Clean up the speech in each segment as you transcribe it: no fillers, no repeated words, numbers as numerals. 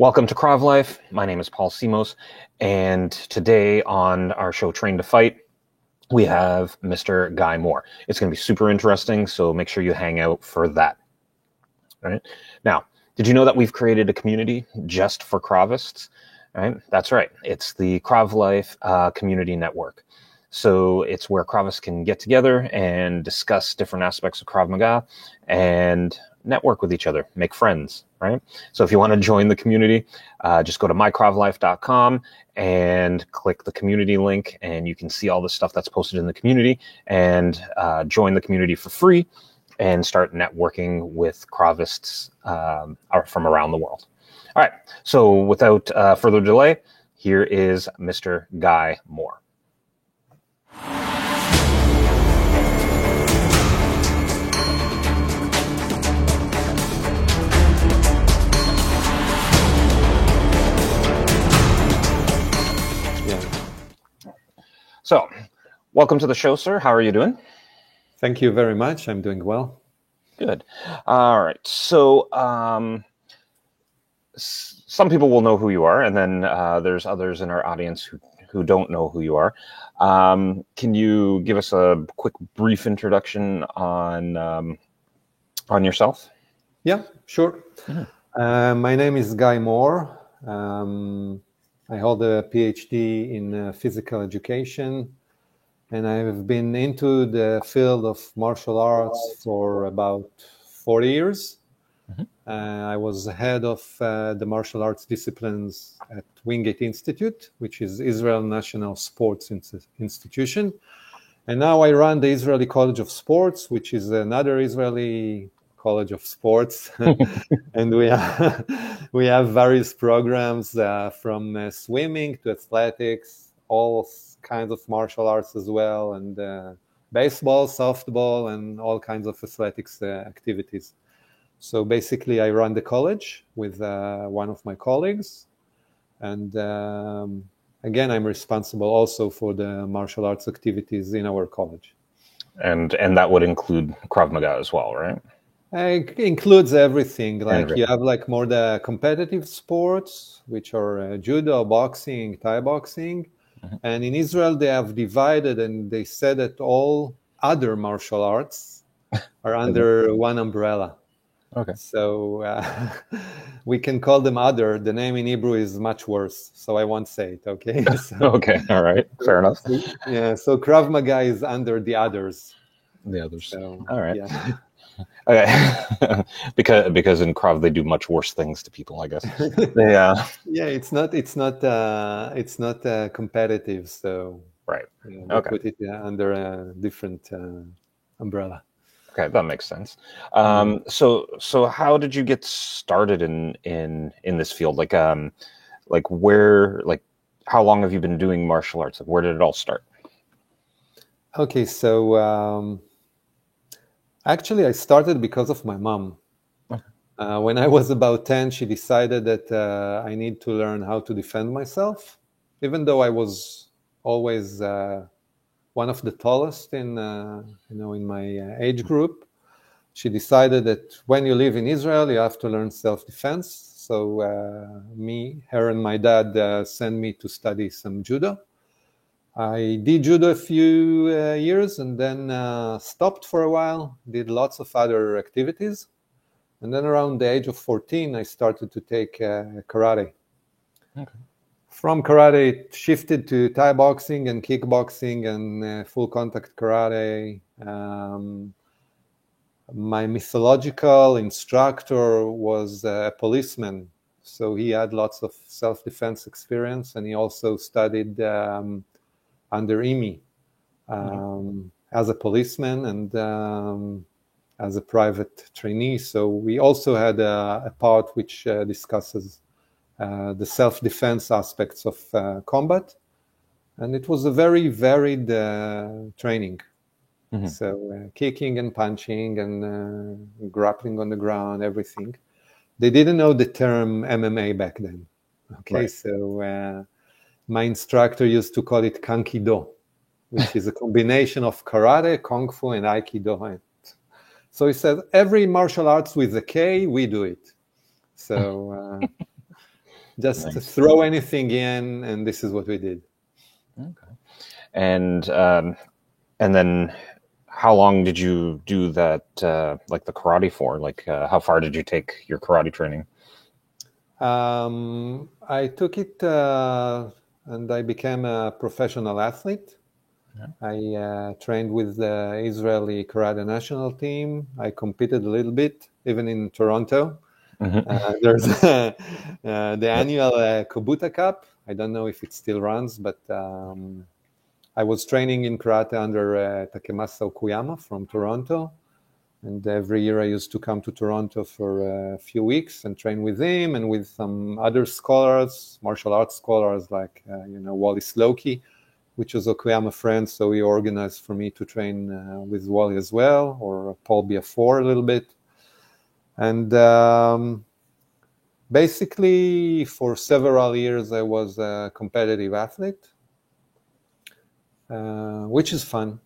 Welcome to Krav Life. My name is Paul Simos, and today on our show Train to Fight, we have Mr. Guy Moore. It's going to be super interesting, so make sure you hang out for that. All right. Now, did you know that we've created a community just for Kravists? All right. That's right. It's the Krav Life Community Network. So it's where Kravists can get together and discuss different aspects of Krav Maga and network with each other, make friends, right? So if you want to join the community, just go to mykravlife.com and click the community link, and you can see all the stuff that's posted in the community and join the community for free and start networking with Kravists from around the world. All right, so without further delay, here is Mr. Guy Moore. So, welcome to the show, sir. How are you doing? Thank you very much. I'm doing well. Good. All right. So, some people will know who you are, and then there's others in our audience who don't know who you are. Can you give us a quick, brief introduction on yourself? Yeah, sure. Mm-hmm. My name is Guy Moore. I hold a PhD in physical education, and I've been into the field of martial arts for about 40 years. Mm-hmm. I was head of the martial arts disciplines at Wingate Institute, which is Israel National Sports Institution. And now I run the Israeli College of Sports, which is another Israeli College of Sports. And we have various programs from swimming to athletics, all kinds of martial arts as well, and baseball, softball, and all kinds of athletics activities. So basically, I run the college with one of my colleagues. And again, I'm responsible also for the martial arts activities in our college. And that would include Krav Maga as well, right? It includes everything. Like you have like more the competitive sports, which are judo, boxing, Thai boxing. Mm-hmm. And in Israel, they have divided, and they said that all other martial arts are under one umbrella. Okay. So we can call them other. The name in Hebrew is much worse, so I won't say it, okay? Okay, all right. Fair enough. Yeah, so Krav Maga is under the others. The others. So, all right. Yeah. Okay. because in Krav they do much worse things to people, I guess. Yeah, it's not competitive, so right. They put it under a different umbrella. Okay, that makes sense. So how did you get started in this field? Like how long have you been doing martial arts? Like, where did it all start? Okay, so actually, I started because of my mom. Okay. When I was about 10, she decided that I need to learn how to defend myself, even though I was always one of the tallest in my age group. She decided that when you live in Israel, you have to learn self-defense. So her and my dad sent me to study some judo. I did judo a few years and then stopped for a while, did lots of other activities. And then around the age of 14, I started to take karate. Okay. From karate, it shifted to Thai boxing and kickboxing and full contact karate. My mythological instructor was a policeman, so he had lots of self-defense experience, and he also studied under IMI as a policeman and as a private trainee. So we also had a part which discusses the self-defense aspects of combat. And it was a very varied training. Mm-hmm. So kicking and punching and grappling on the ground, everything. They didn't know the term MMA back then. Okay, right. So my instructor used to call it Kankido, which is a combination of karate, kung fu, and aikido. So he said, every martial arts with a K, we do it. So Just to Nice. throw anything in, and this is what we did. Okay. And then how long did you do that, like the karate for? Like, how far did you take your karate training? I took it and I became a professional athlete. Yeah. I trained with the Israeli karate national team. I competed a little bit, even in Toronto. There's the annual Kobuta Cup. I don't know if it still runs, but I was training in karate under Takemasa Okuyama from Toronto. And every year I used to come to Toronto for a few weeks and train with him and with some other scholars, martial arts scholars like, Wally Slokey, which was Okuyama friend. So he organized for me to train with Wally as well, or Paul Biafor a little bit. And basically, for several years, I was a competitive athlete, which is fun.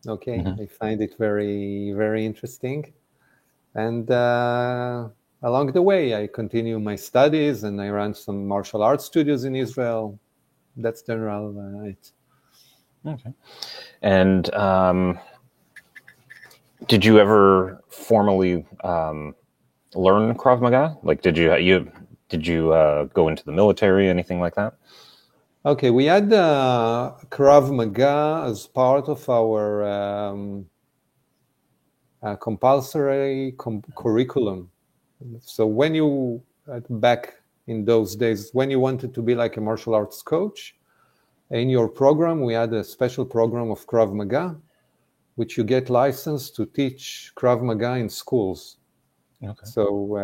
Okay, I find it very, very interesting. And along the way, I continue my studies and I run some martial arts studios in Israel. That's general it. Okay. And did you ever formally learn Krav Maga? Like, did you go into the military, anything like that? Okay, we had Krav Maga as part of our compulsory curriculum. So when you, back in those days, when you wanted to be like a martial arts coach, in your program, we had a special program of Krav Maga, which you get licensed to teach Krav Maga in schools. Okay. So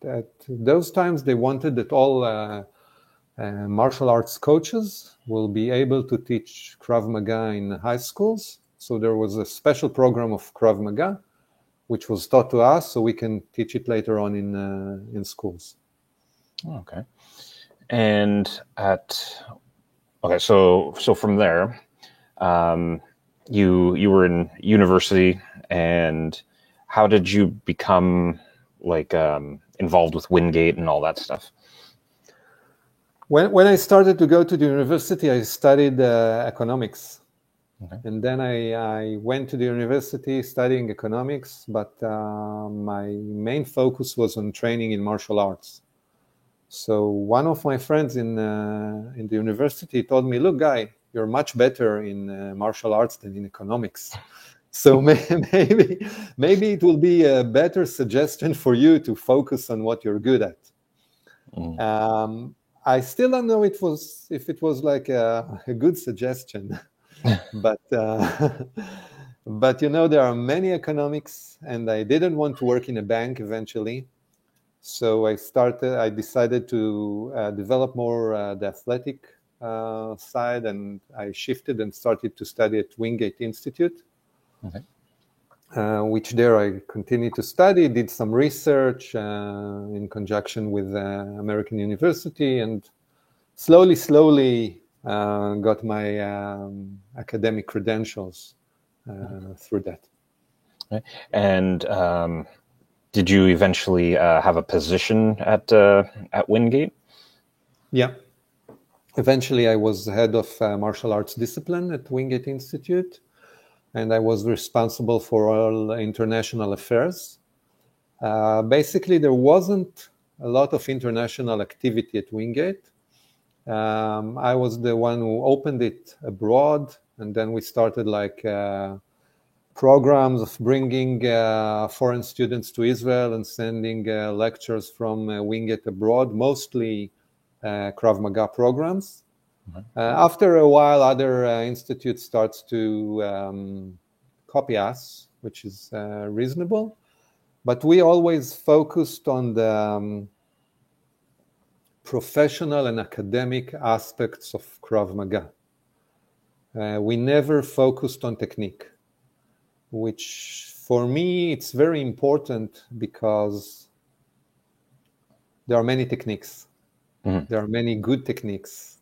at those times, they wanted that all martial arts coaches will be able to teach Krav Maga in high schools. So there was a special program of Krav Maga, which was taught to us, so we can teach it later on in schools. Okay. And so from there, you were in university, and how did you become like involved with Wingate and all that stuff? When I started to go to the university, I studied economics. Okay. And then I went to the university studying economics, but my main focus was on training in martial arts. So one of my friends in the university told me, "Look, Guy, you're much better in martial arts than in economics. So maybe it will be a better suggestion for you to focus on what you're good at." I still don't know if it was like a good suggestion, but there are many economics, and I didn't want to work in a bank eventually. So I decided to develop more the athletic side, and I shifted and started to study at Wingate Institute, which there I continued to study, did some research in conjunction with American University, and slowly got my academic credentials through that. Okay. And did you eventually have a position at Wingate? Yeah. Eventually, I was head of martial arts discipline at Wingate Institute, and I was responsible for all international affairs. Basically, there wasn't a lot of international activity at Wingate. I was the one who opened it abroad, and then we started like programs of bringing foreign students to Israel and sending lectures from Wingate abroad, mostly Krav Maga programs. After a while, other institutes start to copy us, which is reasonable. But we always focused on the professional and academic aspects of Krav Maga. We never focused on technique, which for me, it's very important because there are many techniques. There are many good techniques.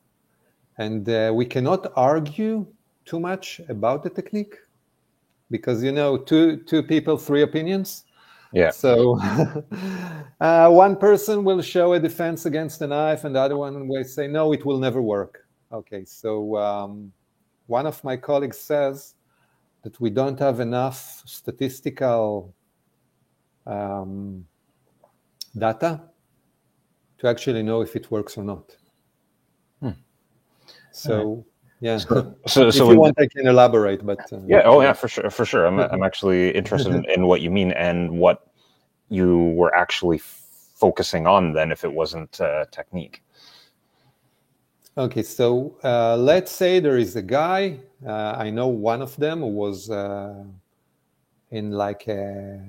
And we cannot argue too much about the technique because, two people, three opinions. Yeah. So one person will show a defense against a knife, and the other one will say, no, it will never work. Okay, so one of my colleagues says that we don't have enough statistical data to actually know if it works or not. So, yeah. So If you want, I can elaborate, but yeah, oh yeah, for sure. I'm actually interested in what you mean and what you were actually focusing on then, if it wasn't technique. Okay, so let's say there is a guy. I know one of them who was in like a,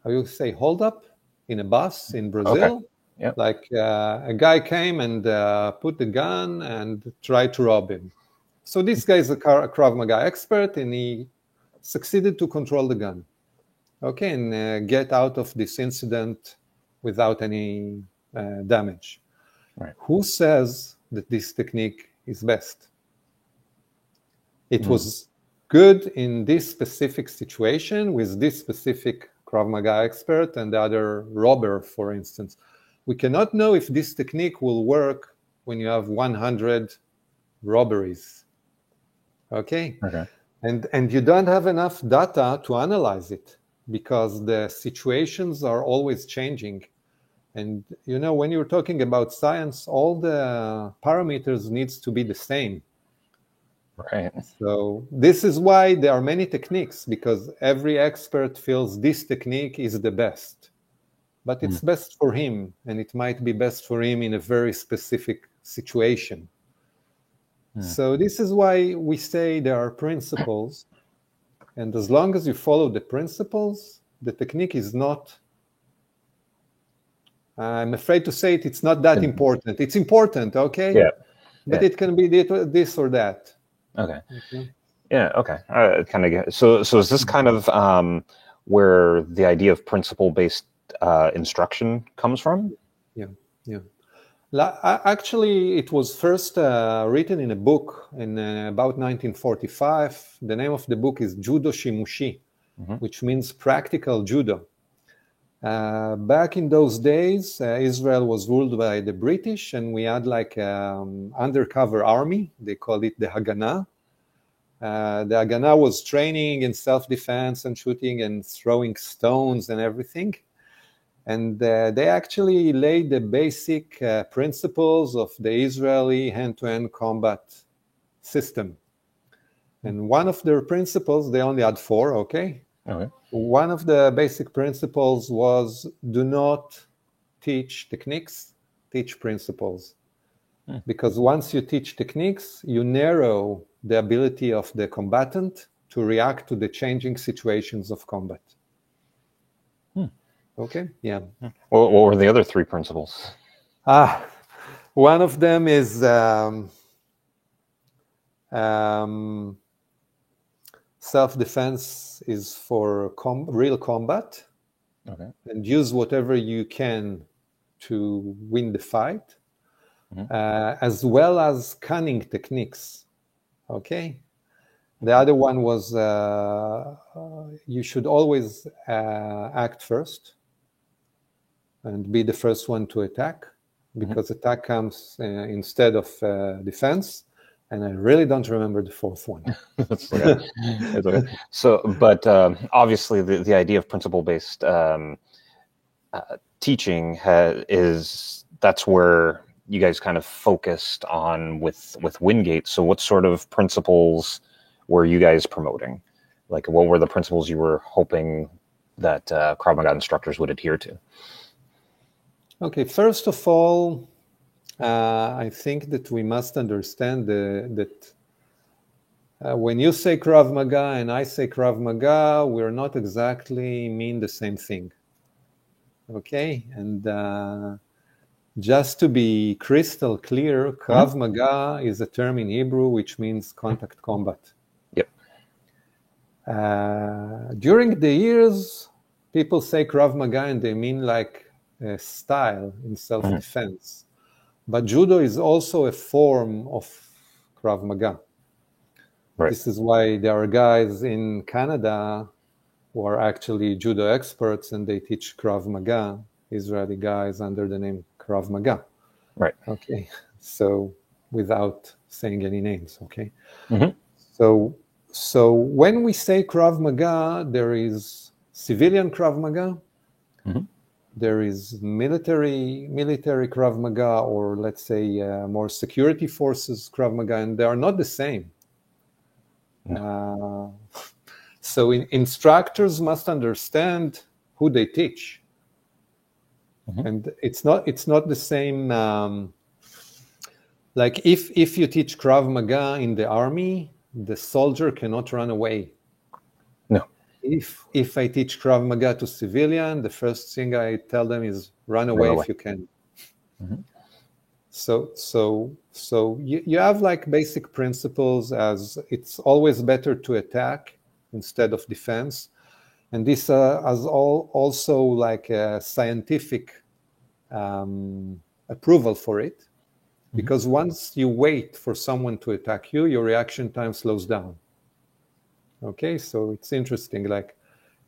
how you say, hold up in a bus in Brazil. Okay. Yeah. Like a guy came and put the gun and tried to rob him. So this guy is a Krav Maga expert, and he succeeded to control the gun. Okay, and get out of this incident without any damage. Right. Who says that this technique is best? It was good in this specific situation with this specific Krav Maga expert and the other robber, for instance. We cannot know if this technique will work when you have 100 robberies. Okay? And you don't have enough data to analyze it because the situations are always changing. And when you're talking about science, all the parameters needs to be the same. Right. So this is why there are many techniques, because every expert feels this technique is the best. But it's best for him, and it might be best for him in a very specific situation. So this is why we say there are principles, and as long as you follow the principles, the technique is not, I'm afraid to say it, it's not that important. It's important, okay? Yeah. But it can be this or that. Okay. Yeah, okay. Kind of get. So is this kind of where the idea of principle-based instruction comes from? Yeah. Actually, it was first written in a book in about 1945. The name of the book is Judo Shimushi, which means practical judo. Back in those days, Israel was ruled by the British, and we had like undercover army. They called it the Haganah. The Haganah was training in self-defense and shooting and throwing stones and everything. And they actually laid the basic principles of the Israeli hand-to-hand combat system. And one of their principles, they only had 4, okay? One of the basic principles was do not teach techniques, teach principles. Because once you teach techniques, you narrow the ability of the combatant to react to the changing situations of combat. Okay, yeah. What were the other 3 principles? One of them is self-defense is for real combat. Okay. And use whatever you can to win the fight, as well as cunning techniques. Okay. The other one was you should always act first and be the first one to attack, because attack comes instead of defense. And I really don't remember the 4th one. It's okay. So, but obviously the idea of principle-based teaching that's where you guys kind of focused on with Wingate. So what sort of principles were you guys promoting? Like, what were the principles you were hoping that Krav Maga instructors would adhere to? Okay, first of all, I think that we must understand that when you say Krav Maga and I say Krav Maga, we're not exactly mean the same thing. Okay, and just to be crystal clear, Krav Maga is a term in Hebrew which means contact combat. Yep. During the years, people say Krav Maga and they mean like a style in self-defense. But judo is also a form of Krav Maga. Right. This is why there are guys in Canada who are actually judo experts, and they teach Krav Maga, Israeli guys under the name Krav Maga. Right. Okay. So without saying any names. Okay. Mm-hmm. So when we say Krav Maga, there is civilian Krav Maga, mm-hmm. there is military Krav Maga, or let's say more security forces Krav Maga, and they are not the same. No. So instructors must understand who they teach, mm-hmm. and it's not the same. Like if you teach Krav Maga in the army, the soldier cannot run away. No. If I teach Krav Maga to civilian, the first thing I tell them is run away if you can. Mm-hmm. So you have like basic principles, as it's always better to attack instead of defense, and this has also like a scientific approval for it, because once you wait for someone to attack you, your reaction time slows down. Okay, so it's interesting, like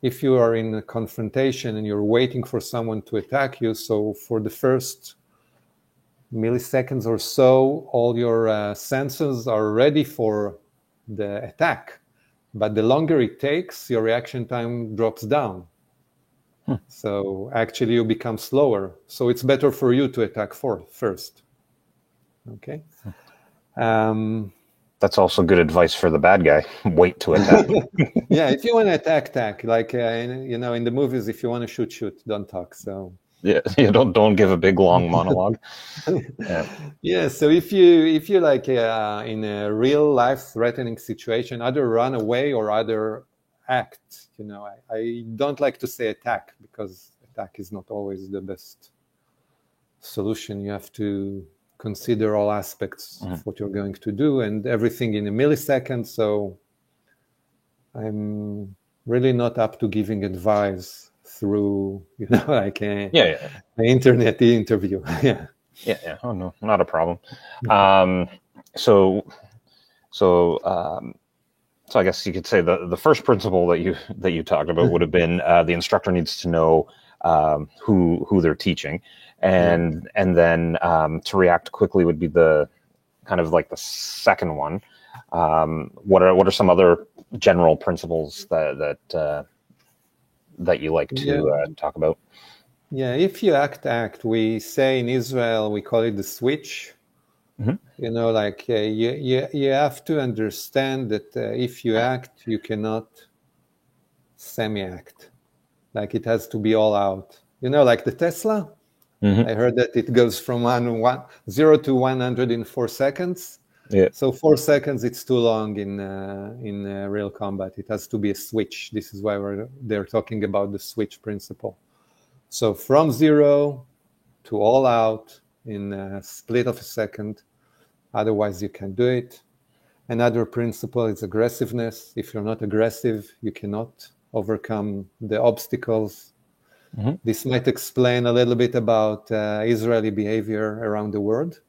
if you are in a confrontation and you're waiting for someone to attack you, so for the first milliseconds or so, all your senses are ready for the attack. But the longer it takes, your reaction time drops down. So actually you become slower. So it's better for you to attack first. Okay. That's also good advice for the bad guy. Wait to attack. Yeah, if you want to attack. Like in the movies, if you want to shoot, don't talk. So yeah, you don't give a big long monologue. Yeah. So if you like in a real life threatening situation, either run away or either act. I don't like to say attack, because attack is not always the best solution. You have to consider all aspects of what you're going to do, and everything in a millisecond. So I'm really not up to giving advice through like an internet interview. Yeah. Oh no, not a problem. So I guess you could say the first principle that you talked about would have been the instructor needs to know who they're teaching, and then to react quickly would be the kind of like the second one. What are some other general principles that you like to talk about? Yeah, if you act, we say in Israel, we call it the switch. Like you have to understand that if you act, you cannot semi-act. Like it has to be all out. Like the Tesla. I heard that it goes from 0 to 100 in 4 seconds. Yeah. So 4 seconds, it's too long in real combat. It has to be a switch. This is why they're talking about the switch principle. So from 0 to all out in a split of a second. Otherwise, you can't do it. Another principle is aggressiveness. If you're not aggressive, you cannot overcome the obstacles. This might explain a little bit about Israeli behavior around the world.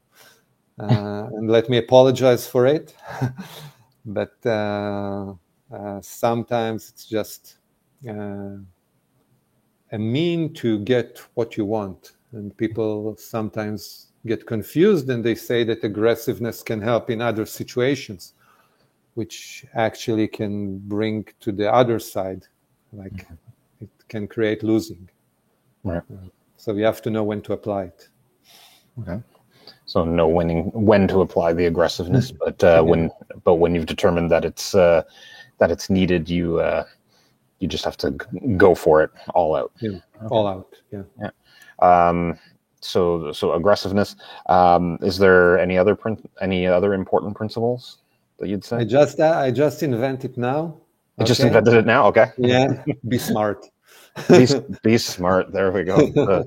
And let me apologize for it. But sometimes it's just a mean to get what you want. And people sometimes get confused, and they say that aggressiveness can help in other situations, which actually can bring to the other side. Like it can create losing. Right. So you have to know when to apply it. Okay. So know when to apply the aggressiveness, but when you've determined that it's needed, you just have to go for it all out. Yeah. Okay. All out. Yeah. So aggressiveness. Is there any other important principles that you'd say? I just invented now. I just invented it now. Okay. Yeah. Be smart. Be smart. There we go.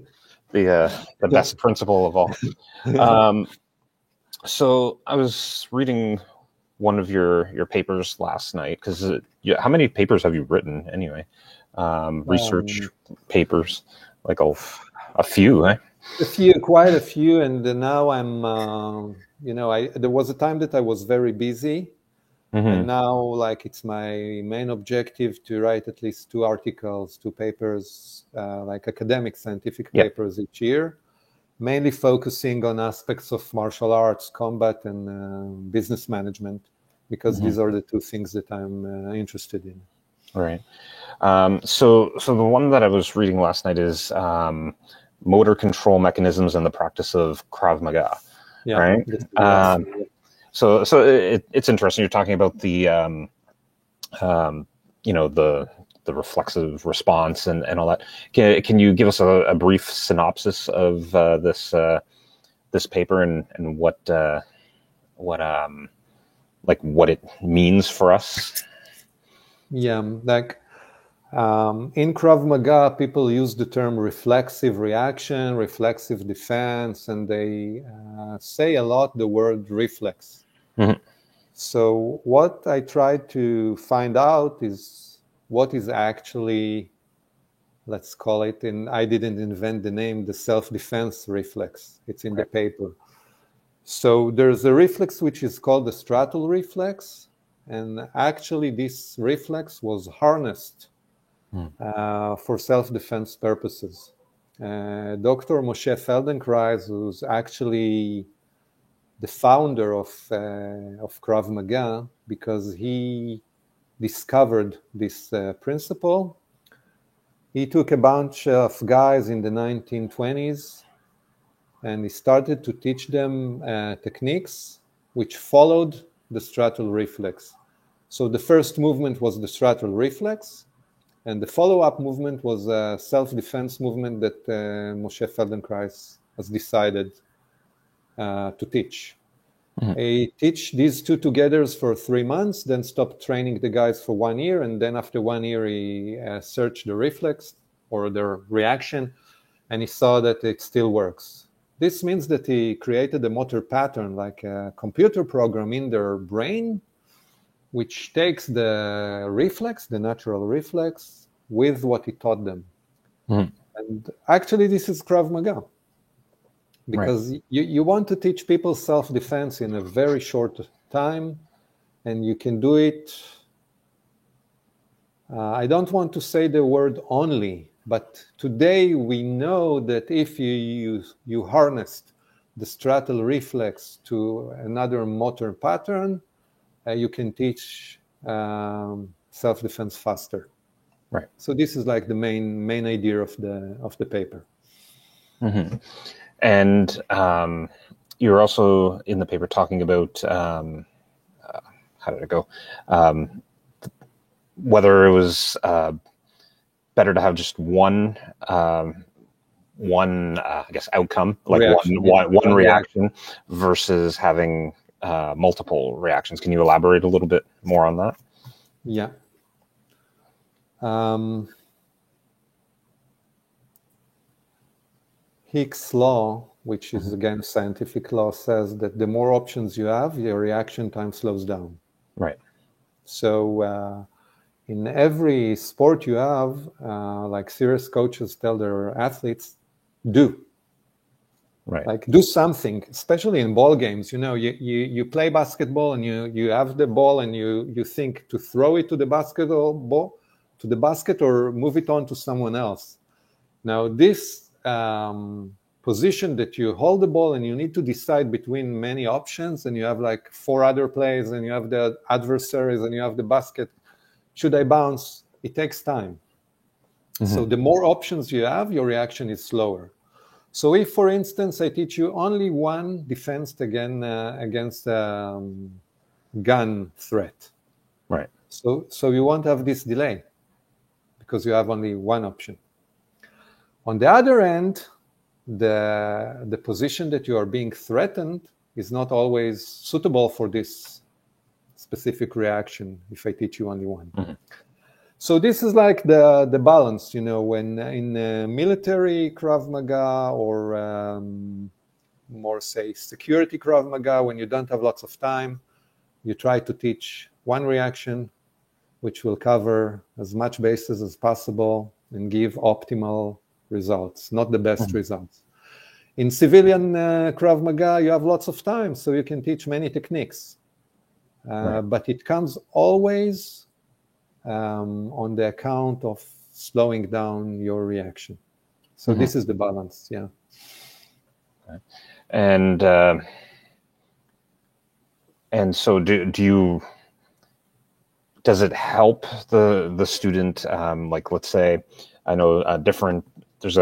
The best principle of all. So I was reading one of your papers last night, because how many papers have you written anyway? Research papers, like a few, eh? Quite a few, and now I'm. There was a time that I was very busy, And now, like, it's my main objective to write at least 2 articles, 2 papers, like academic scientific papers each year, mainly focusing on aspects of martial arts, combat, and business management, because these are the 2 things that I'm interested in. Right. So the one that I was reading last night is motor control mechanisms and the practice of Krav Maga. Yeah. Right. So it's interesting. You're talking about the the reflexive response and all that. Can you give us a brief synopsis of this paper and what it means for us? Yeah, like in Krav Maga, people use the term reflexive reaction, reflexive defense, and they say a lot the word reflex. So what I tried to find out is what is actually, let's call it, and I didn't invent the name, the self-defense reflex. It's in the paper. So there's a reflex which is called the straddle reflex, and actually this reflex was harnessed for self-defense purposes. Dr. Moshe Feldenkrais, who's actually the founder of Krav Maga, because he discovered this principle. He took a bunch of guys in the 1920s and he started to teach them techniques which followed the straddle reflex. So the first movement was the straddle reflex, and the follow-up movement was a self-defense movement that Moshe Feldenkrais has decided to teach. He teach these 2 together for 3 months, then stopped training the guys for 1 year, and then after 1 year he searched the reflex or the reaction, and he saw that it still works. This means that he created a motor pattern, like a computer program in their brain, which takes the reflex, the natural reflex, with what he taught them. And actually this is Krav Maga. Because you want to teach people self-defense in a very short time, and you can do it. I don't want to say the word only, but today we know that if you harnessed the straddle reflex to another motor pattern, you can teach self-defense faster. Right. So this is like the main idea of the paper. And you're also in the paper talking about how did it go? Whether it was better to have just one I guess outcome, like one reaction, versus having multiple reactions. Can you elaborate a little bit more on that? Yeah. Hicks' law, which is again scientific law, says that the more options you have, your reaction time slows down. Right. So in every sport you have, like serious coaches tell their athletes, do. Right. Like do something, especially in ball games. You know, you play basketball and you have the ball and you think to throw it to the basket or move it on to someone else. Now this position that you hold the ball and you need to decide between many options, and you have like 4 other plays and you have the adversaries and you have the basket. Should I bounce? It takes time. So the more options you have, your reaction is slower. So if, for instance, I teach you only one defense against gun threat, right? So you won't have this delay because you have only one option. On the other end, the position that you are being threatened is not always suitable for this specific reaction if I teach you only one. So this is like the balance, you know, when in military Krav Maga or more say security Krav Maga, when you don't have lots of time, you try to teach one reaction which will cover as much bases as possible and give optimal results, not the best results. In civilian Krav Maga, you have lots of time, so you can teach many techniques. Right. but it comes always on the account of slowing down your reaction. So this is the balance, yeah. And so do you, does it help the student, like, let's say, I know there's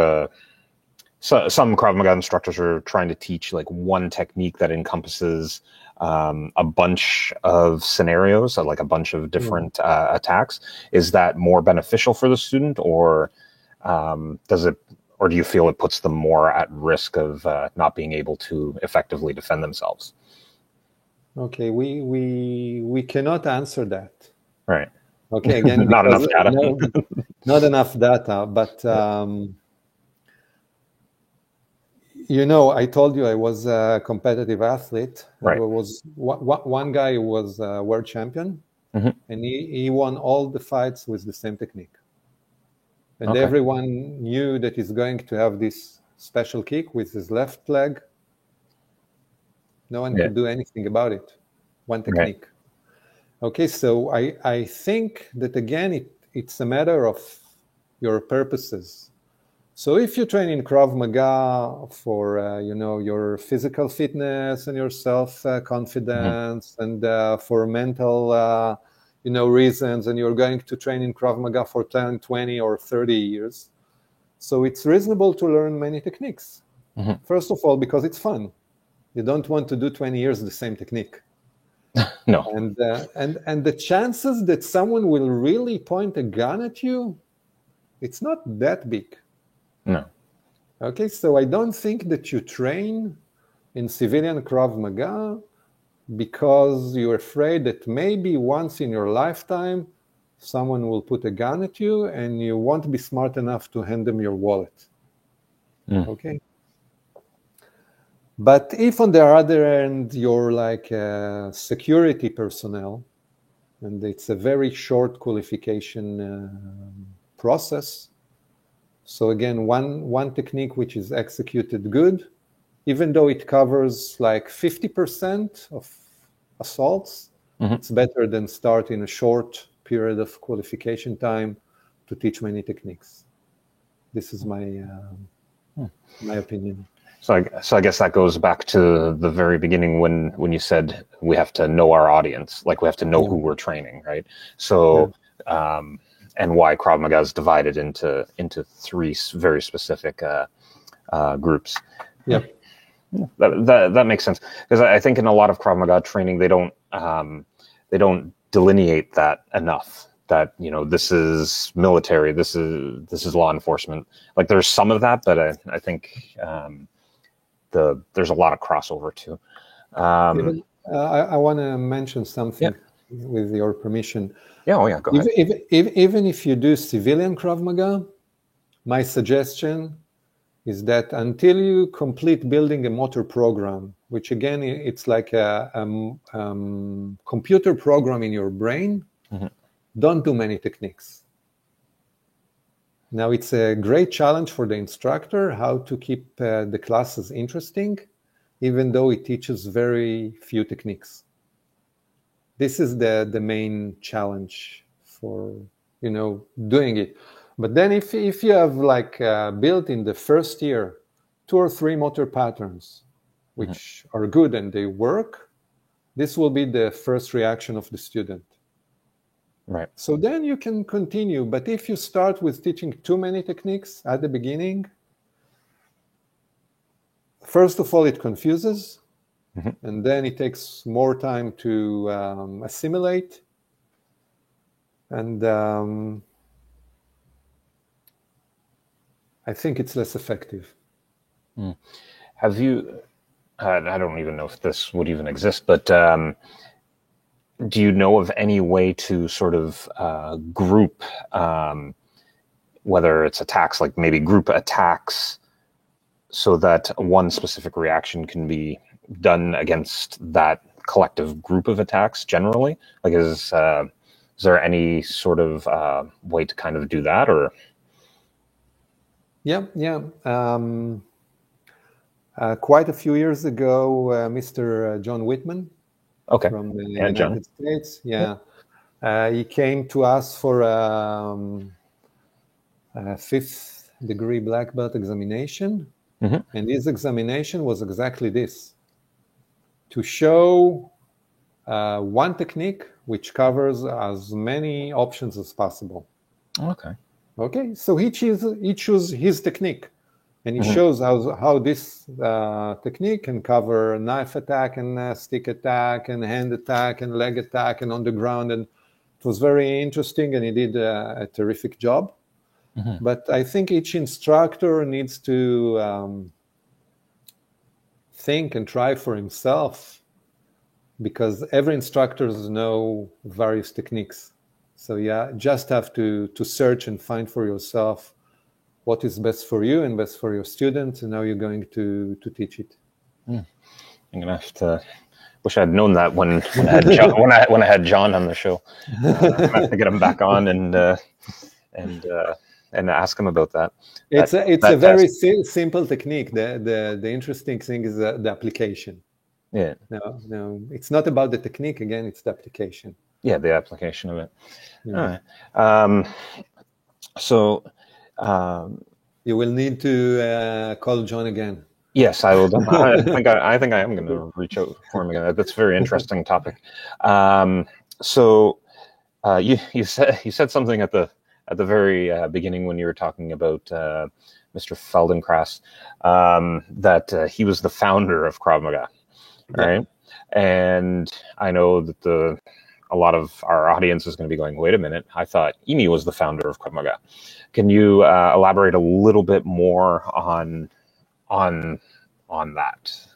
some Krav Maga instructors are trying to teach like one technique that encompasses a bunch of scenarios, so like a bunch of different attacks. Is that more beneficial for the student, or or do you feel it puts them more at risk of not being able to effectively defend themselves? Okay, we cannot answer that. Right. Okay, again, Not because enough data. not enough data, but I told you I was a competitive athlete. Right. There was one guy who was a world champion, and he won all the fights with the same technique. And everyone knew that he's going to have this special kick with his left leg. No one could do anything about it. One technique. Right. Okay, so I think that, again, it's a matter of your purposes. So if you train in Krav Maga for your physical fitness and your self-confidence and for mental reasons, and you're going to train in Krav Maga for 10, 20, or 30 years, so it's reasonable to learn many techniques. First of all, because it's fun. You don't want to do 20 years the same technique. No. And the chances that someone will really point a gun at you, it's not that big. No. Okay, so I don't think that you train in civilian Krav Maga because you're afraid that maybe once in your lifetime someone will put a gun at you and you won't be smart enough to hand them your wallet. Okay? But if on the other end you're like a security personnel, and it's a very short qualification process, so again, one technique which is executed good, even though it covers like 50% of assaults, it's better than start in a short period of qualification time to teach many techniques. This is my opinion. So I guess that goes back to the very beginning when you said we have to know our audience, like we have to know who we're training, right? So, and why Krav Maga is divided into three very specific groups. Yeah, that makes sense, because I think in a lot of Krav Maga training they don't delineate that enough. That this is military, this is law enforcement. Like there's some of that, but I think there's a lot of crossover too. I want to mention something with your permission. Go ahead. Even if you do civilian Krav Maga, my suggestion is that until you complete building a motor program, which again, it's like a computer program in your brain, don't do many techniques. Now, it's a great challenge for the instructor how to keep the classes interesting, even though it teaches very few techniques. This is the main challenge for doing it. But then if you have like built in the first year 2 or 3 motor patterns which are good and they work, this will be the first reaction of the student. Right. So then you can continue. But if you start with teaching too many techniques at the beginning, first of all, it confuses. And then it takes more time to assimilate. And I think it's less effective. Have you, I don't even know if this would even exist, but do you know of any way to sort of group, whether it's attacks, like maybe group attacks, so that one specific reaction can be done against that collective group of attacks generally? Like, is there any sort of way to kind of do that, or? Yeah. Quite a few years ago, Mr. John Whitman Okay. from the Yeah, John. United States. Yeah. He came to us for a fifth-degree black belt examination. Mhm. And his examination was exactly this: to show one technique which covers as many options as possible. Okay. Okay, so he chooses his technique, and he Mhm. shows how this technique can cover knife attack and stick attack and hand attack and leg attack and on the ground. And it was very interesting, and he did a terrific job. Mhm. But I think each instructor needs to think and try for himself, because every instructors know various techniques. So yeah, just have to search and find for yourself what is best for you and best for your students, and how you're going to teach it. I'm gonna have to. Wish I'd known that when I had John, when I had John on the show. I have to get him back on and ask him about that. It's that a very test. simple technique. The interesting thing is the application. Yeah. No, it's not about the technique. Again, it's the application. Yeah, the application of it. Yeah. All right. So. You will need to call John again. Yes, I will. I think I am going to reach out for him again. That's a very interesting topic. So you said something at the very beginning when you were talking about Mr. Feldenkrais, that he was the founder of Krav Maga, right? Yeah. And I know that a lot of our audience is going to be going, wait a minute, I thought Imi was the founder of Krav Maga. Can you elaborate a little bit more on that?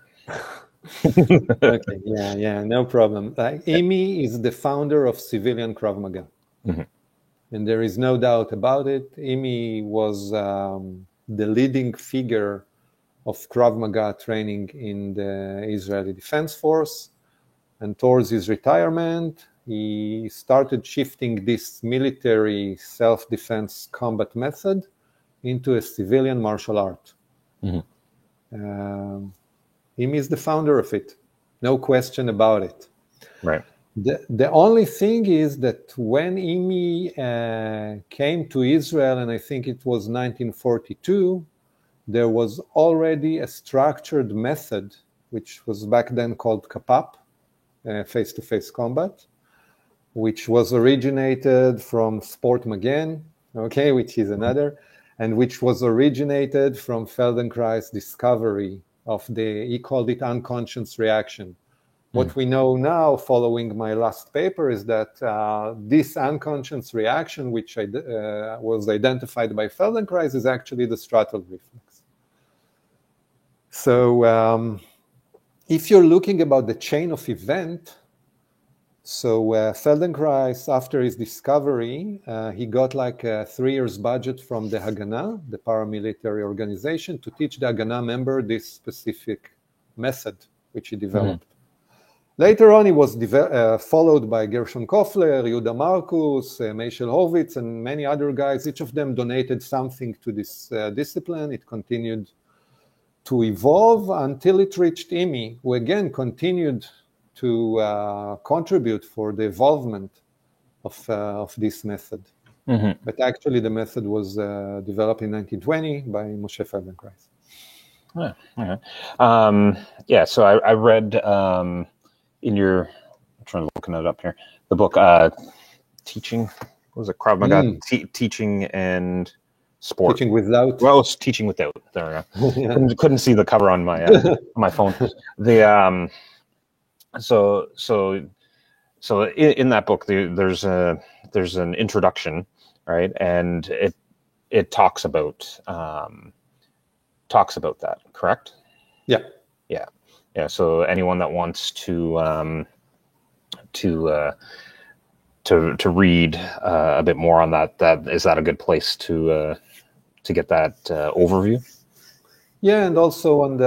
Okay, yeah, no problem. Imi is the founder of civilian Krav Maga. Mm-hmm. And there is no doubt about it. Imi was the leading figure of Krav Maga training in the Israeli Defense Force. And towards his retirement, he started shifting this military self-defense combat method into a civilian martial art. Mm-hmm. Imi is the founder of it. No question about it. Right. The only thing is that when Imi came to Israel, and I think it was 1942, there was already a structured method, which was back then called KAPAP, face-to-face combat, which was originated from Sport Magen, okay, which is another, and which was originated from Feldenkrais' discovery of he called it unconscious reaction. What we know now, following my last paper, is that this unconscious reaction, which was identified by Feldenkrais, is actually the straddle reflex. So if you're looking about the chain of event, so Feldenkrais, after his discovery, he got like a 3 years budget from the Haganah, the paramilitary organization, to teach the Haganah member this specific method, which he developed. Mm-hmm. Later on, he was followed by Gershon Kofler, Yehuda Marcus, Meichel Horvitz, and many other guys. Each of them donated something to this discipline. It continued to evolve until it reached Imi, who again continued to contribute for the evolvement of this method. Mm-hmm. But actually, the method was developed in 1920 by Moshe Feldenkrais. Yeah, so I read in your, I'm trying to look it up here, the book Teaching, what was it, Krav Maga, Teaching and Sport. Teaching Without. Well, it's Teaching Without. There we go. Yeah. Couldn't see the cover on my my phone. So in that book, there's an introduction, right, and it talks about that, correct? Yeah. So anyone that wants to read a bit more on that is that a good place to get that overview? Yeah, and also on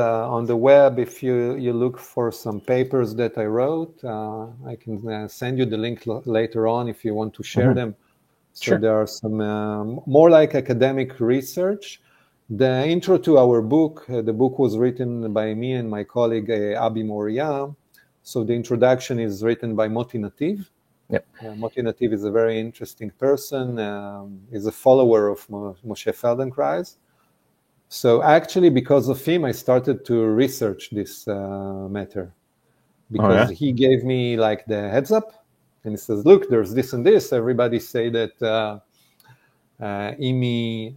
the web, if you look for some papers that I wrote, I can send you the link later on if you want to share them. So sure. There are some more like academic research. The intro to our book, the book was written by me and my colleague Abi Moria. So the introduction is written by Moti Nativ. Yep. Moti Nativ is a very interesting person. He's a follower of Moshe Feldenkrais. So actually, because of him, I started to research this matter, because he gave me like the heads up, and he says, "Look, there's this and this. Everybody say that Imi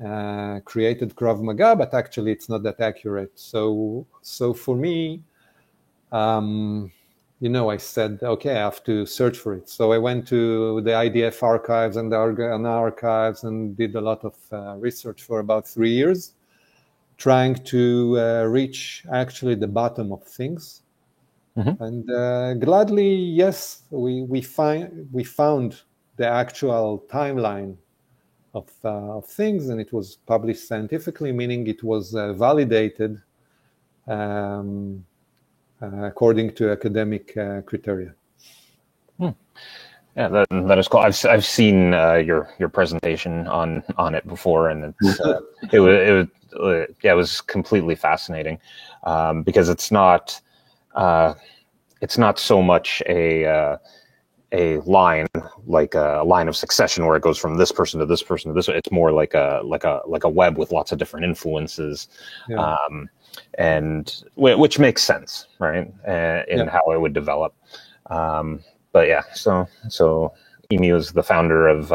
created Krav Maga, but actually, it's not that accurate." So for me, I said, okay, I have to search for it. So I went to the IDF archives and the archives and did a lot of research for about 3 years, trying to reach actually the bottom of things. Mm-hmm. And gladly, yes, we found the actual timeline of things, and it was published scientifically, meaning it was validated according to academic criteria. Yeah, that is cool. I've seen your presentation on it before, and it was completely fascinating, because it's not so much a line, like a line of succession where it goes from this person to this person to this. It's more like a web with lots of different influences. Yeah. And which makes sense, right? In how it would develop. But yeah, so Imi was the founder of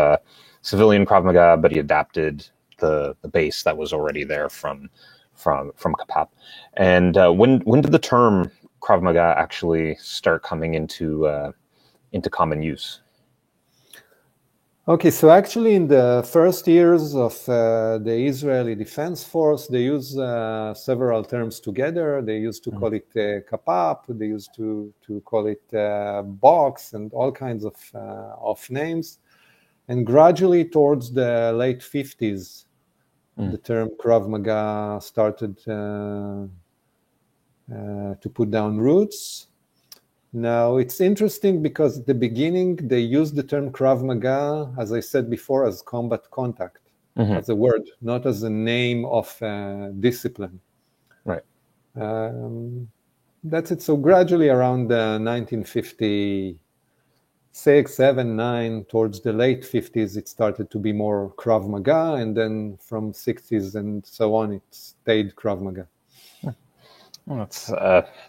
civilian Krav Maga, but he adapted the base that was already there from Kapap. And when did the term Krav Maga actually start coming into common use? Okay, so actually in the first years of the Israeli Defense Force, they use several terms together. They used to call it Kapap, they used to call it box, and all kinds of names. And gradually towards the late 50s, the term Krav Maga started to put down roots. Now, it's interesting because at the beginning, they used the term Krav Maga, as I said before, as combat contact, as a word, not as a name of discipline. Right. That's it. So gradually around 1956, 7, 9, towards the late 50s, it started to be more Krav Maga. And then from 60s and so on, it stayed Krav Maga. Well,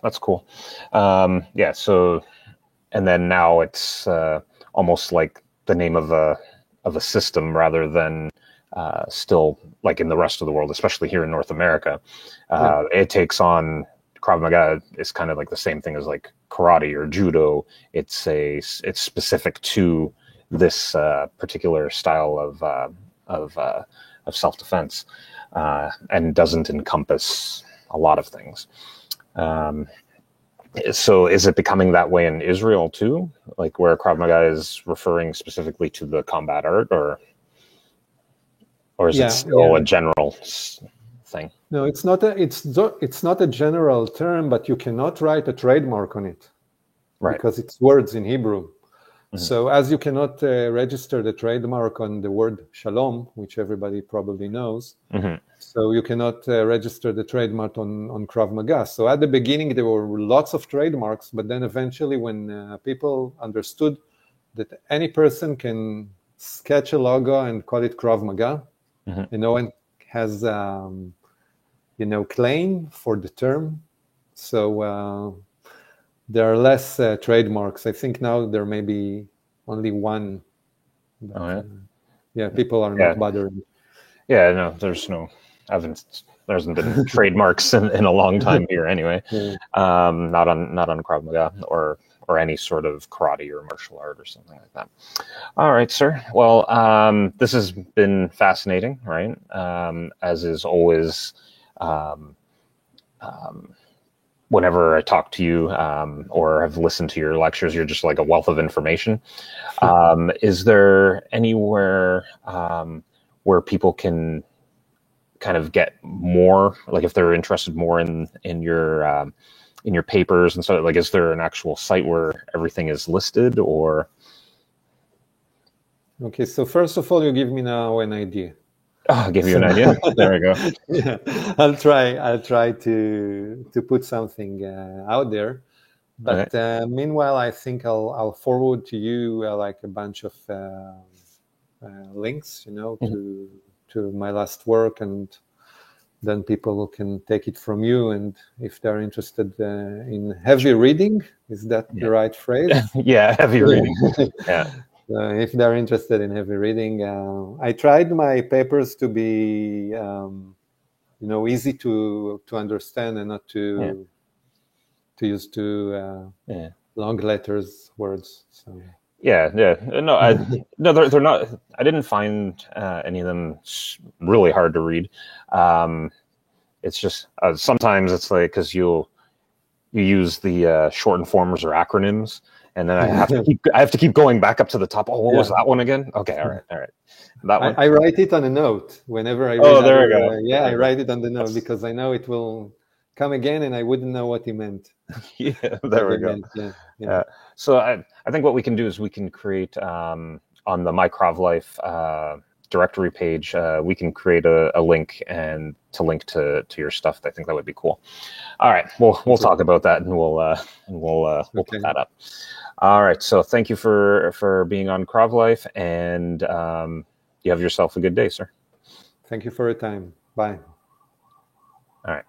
that's cool. Yeah. So, and then now it's almost like the name of a system rather than still like in the rest of the world, especially here in North America. It takes on Krav Maga is kind of like the same thing as like karate or judo. It's specific to this particular style of self-defense, and doesn't encompass a lot of things. So is it becoming that way in Israel too? Like where Krav Maga is referring specifically to the combat art, or is it still a general thing? No, it's not a general term, but you cannot write a trademark on it, right? Because it's words in Hebrew. So as you cannot register the trademark on the word shalom, which everybody probably knows, so you cannot register the trademark on Krav Maga. So at the beginning, there were lots of trademarks, but then eventually when people understood that any person can sketch a logo and call it Krav Maga, and no one has, claim for the term. So there are less trademarks. I think now there may be only one. But, people are not bothered. Yeah, no, there hasn't been trademarks in a long time here anyway. Not on Krav Maga or any sort of karate or martial art or something like that. All right, sir. Well, this has been fascinating, right? As is always. Whenever I talk to you or have listened to your lectures, you're just like a wealth of information. Is there anywhere where people can kind of get more, like if they're interested more in your papers and stuff, like is there an actual site where everything is listed, or? Okay, so first of all, you give me now an idea. Oh, I'll give you an idea. There we go. I'll try to put something out there. But meanwhile, I think I'll forward to you like a bunch of links, to my last work, and then people can take it from you. And if they're interested in heavy reading, is that the right phrase? Yeah, heavy reading. Yeah. If they're interested in heavy reading, I tried my papers to be, easy to understand and not to use too long letters, words. So. Yeah. No, they're not. I didn't find any of them really hard to read. It's just sometimes it's like because you use the shortened forms or acronyms, and then I have to keep going back up to the top. Oh, what was that one again? Okay, all right. That one. I write it on a note whenever I read. Oh, there we go. I write it on the note because I know it will come again, and I wouldn't know what he meant. Yeah, there we go. Yeah. So I think what we can do is we can create on the My Krav Life directory page. We can create a link and to link to your stuff. I think that would be cool. All right, we'll talk about that, and we'll put that up. All right. So thank you for being on Krav Life, and you have yourself a good day, sir. Thank you for your time. Bye. All right.